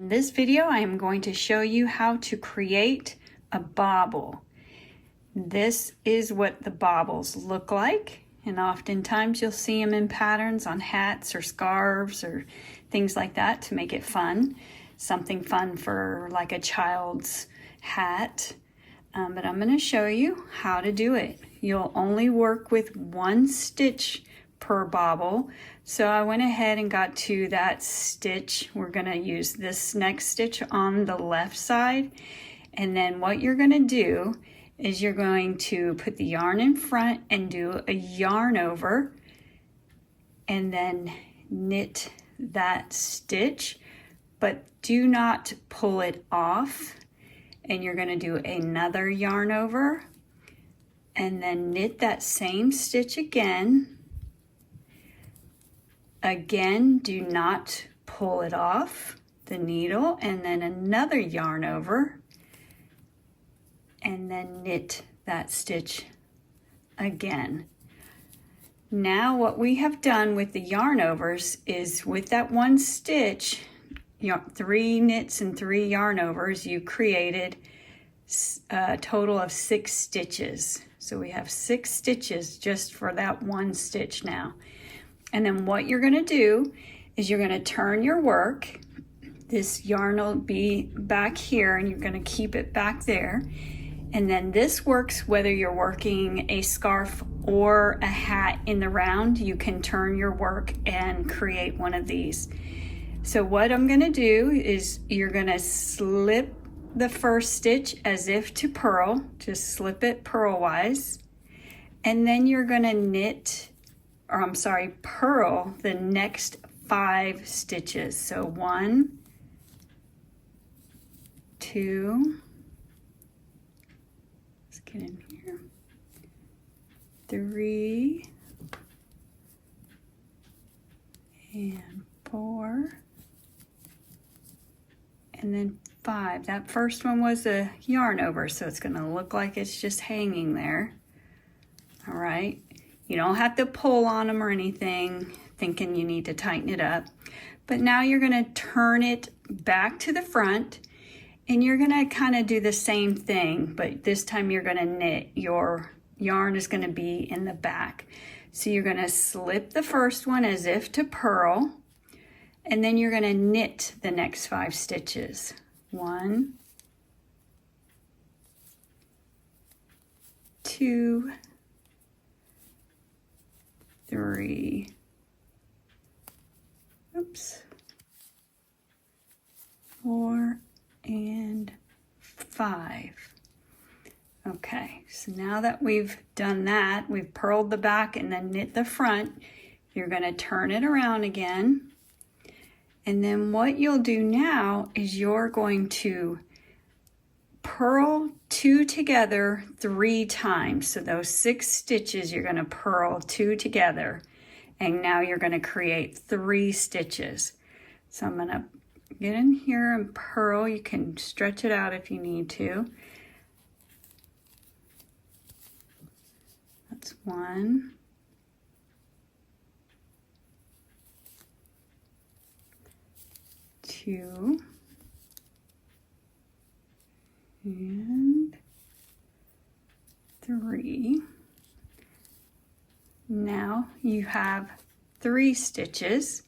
this video, I am going to show you how to create a bobble. This is what the bobbles look like, and oftentimes you'll see them in patterns on hats or scarves or things like that to make it fun. Something fun for like a child's hat. But I'm going to show you how to do it. You'll only work with one stitch per bobble. So I went ahead and got to that stitch. We're going to use this next stitch on the left side. And then what you're going to do is you're going to put the yarn in front and do a yarn over and then knit that stitch, but do not pull it off. And you're going to do another yarn over and then knit that same stitch again. Again, do not pull it off the needle, and then another yarn over and then knit that stitch again. Now what we have done with the yarn overs is with that one stitch, 3 knits and 3 yarn overs, you created a total of 6 stitches. So we have 6 stitches just for that one stitch now. And then what you're going to do is you're going to turn your work. This yarn will be back here and you're going to keep it back there. And then this works whether you're working a scarf or a hat in the round. You can turn your work and create one of these. So what I'm going to do is you're going to slip the first stitch as if to purl. Just slip it purlwise. And then you're going to purl the next 5 stitches. So 1, 2, let's get in here, 3, and 4, and then 5. That first one was a yarn over, so it's going to look like it's just hanging there. All right. You don't have to pull on them or anything, thinking you need to tighten it up. But now you're going to turn it back to the front, and you're going to kind of do the same thing, but this time you're going to knit. Your yarn is going to be in the back. So you're going to slip the first one as if to purl, and then you're going to knit the next 5 stitches. 1, 2, 3, 4, and 5. Okay, so now that we've done that, we've purled the back and then knit the front, you're going to turn it around again. And then what you'll do now is you're going to purl 2 together 3 times. So those 6 stitches, you're going to purl 2 together. And now you're going to create 3 stitches. So I'm going to get in here and purl. You can stretch it out if you need to. That's 1. 2. And 3. Now you have 3 stitches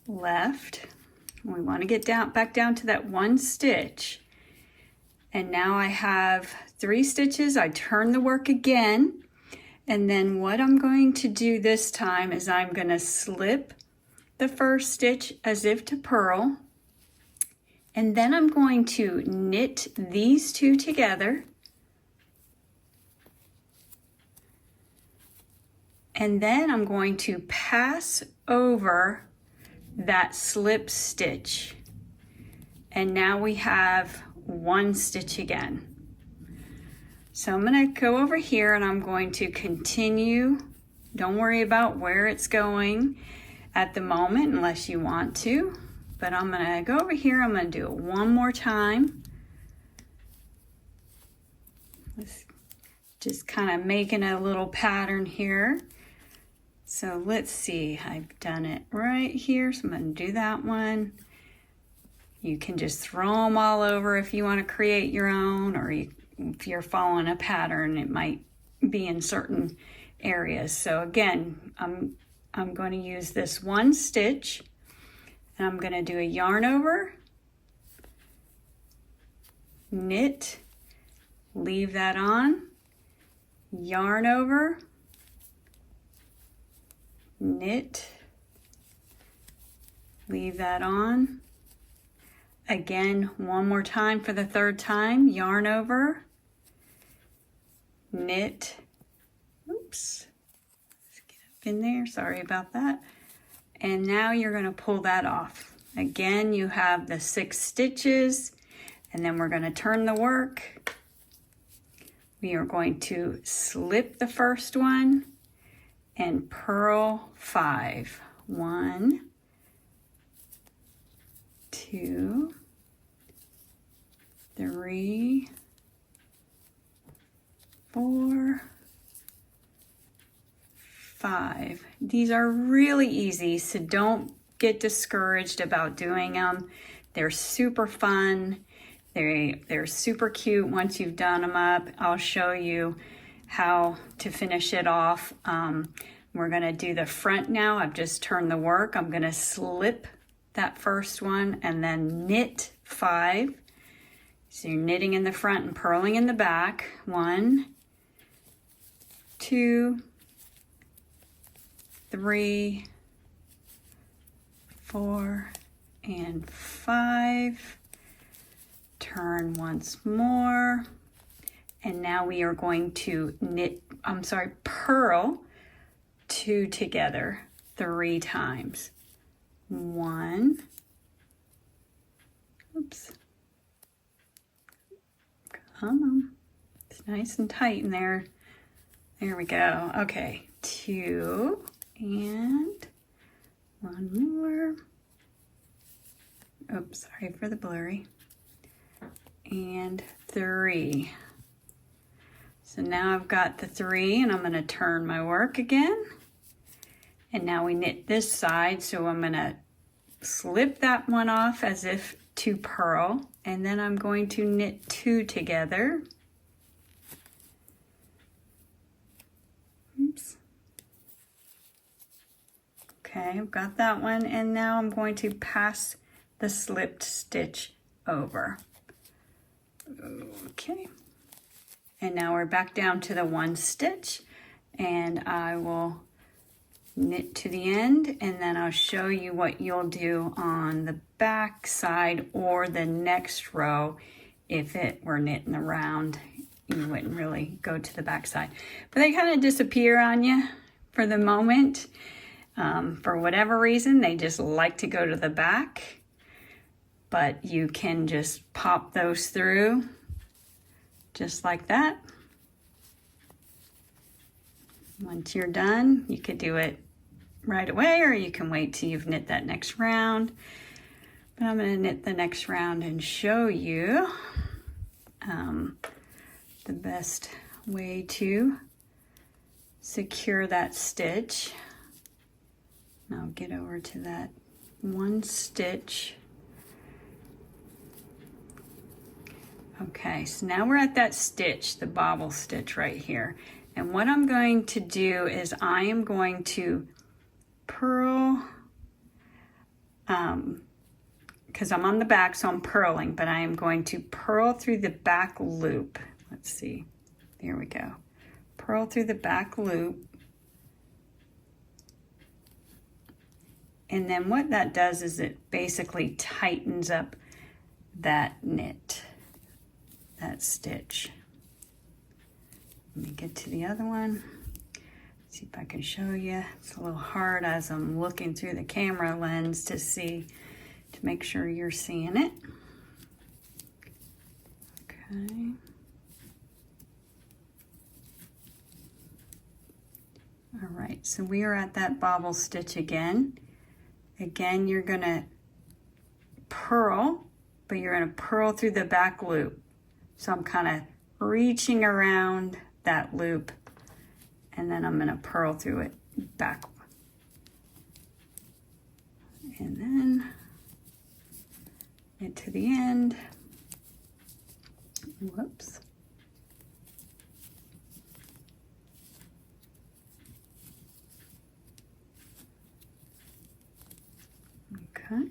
left. We want to get back down to that one stitch. And now I have 3 stitches. I turn the work again. And then what I'm going to do this time is I'm going to slip the first stitch as if to purl. And then I'm going to knit these 2 together. And then I'm going to pass over that slip stitch. And now we have 1 stitch again. So I'm going to go over here and I'm going to continue. Don't worry about where it's going at the moment unless you want to. But I'm going to go over here. I'm going to do it one more time. Let's just kind of making a little pattern here. So let's see, I've done it right here, so I'm going to do that one. You can just throw them all over if you want to create your own, or if you're following a pattern, it might be in certain areas. So again, I'm going to use this one stitch, and I'm going to do a yarn over, knit, leave that on, yarn over, knit, leave that on. Again, one more time for the third time, yarn over, knit, oops, let's get up in there, sorry about that. And now you're going to pull that off. Again, you have the 6 stitches, and then we're going to turn the work. We are going to slip the first one and purl 5. 1, 2, 3, 4, 5. These are really easy, so don't get discouraged about doing them. They're super fun. They're super cute once you've done them up. I'll show you how to finish it off. We're going to do the front now. I've just turned the work. I'm going to slip that first one and then knit 5. So you're knitting in the front and purling in the back. 1, 2, 3, 4, and 5. Turn once more. And now we are going to purl 2 together 3 times. 1, oops, come on, it's nice and tight in there. There we go. Okay, 2, and 1 more. Oops, sorry for the blurry. And 3. So now I've got the 3, and I'm going to turn my work again. And now we knit this side, so I'm going to slip that one off as if to purl, and then I'm going to knit 2 together. Oops. Okay, I've got that one, and now I'm going to pass the slipped stitch over. Okay, and now we're back down to the 1 stitch, and I will knit to the end, and then I'll show you what you'll do on the back side or the next row. If it were knitting around, you wouldn't really go to the back side, but they kind of disappear on you for the moment. For whatever reason, they just like to go to the back, but you can just pop those through just like that. Once you're done, you could do it right away, or you can wait till you've knit that next round. But I'm going to knit the next round and show you the best way to secure that stitch. Now get over to that 1 stitch. Okay, so now we're at that stitch, the bobble stitch right here. And what I'm going to do is I am going to purl, because I'm on the back, so I'm purling, but I am going to purl through the back loop. Let's see, there we go. Purl through the back loop. And then what that does is it basically tightens up that knit, that stitch. Let me get to the other one. See if I can show you. It's a little hard as I'm looking through the camera lens to see, to make sure you're seeing it. Okay. All right, so we are at that bobble stitch again. Again, you're gonna purl, but you're gonna purl through the back loop. So I'm kind of reaching around that loop, and then I'm gonna purl through it back. And then Get to the end. Whoops. Okay.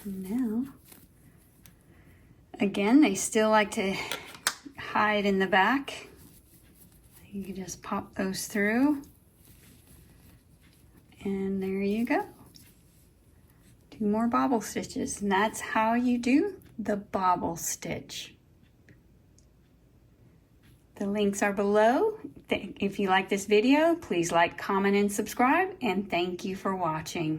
Now, again, they still like to hide in the back. You can just pop those through. And there you go. 2 more bobble stitches, and that's how you do the bobble stitch. The links are below. If you like this video, please like, comment, and subscribe, and thank you for watching.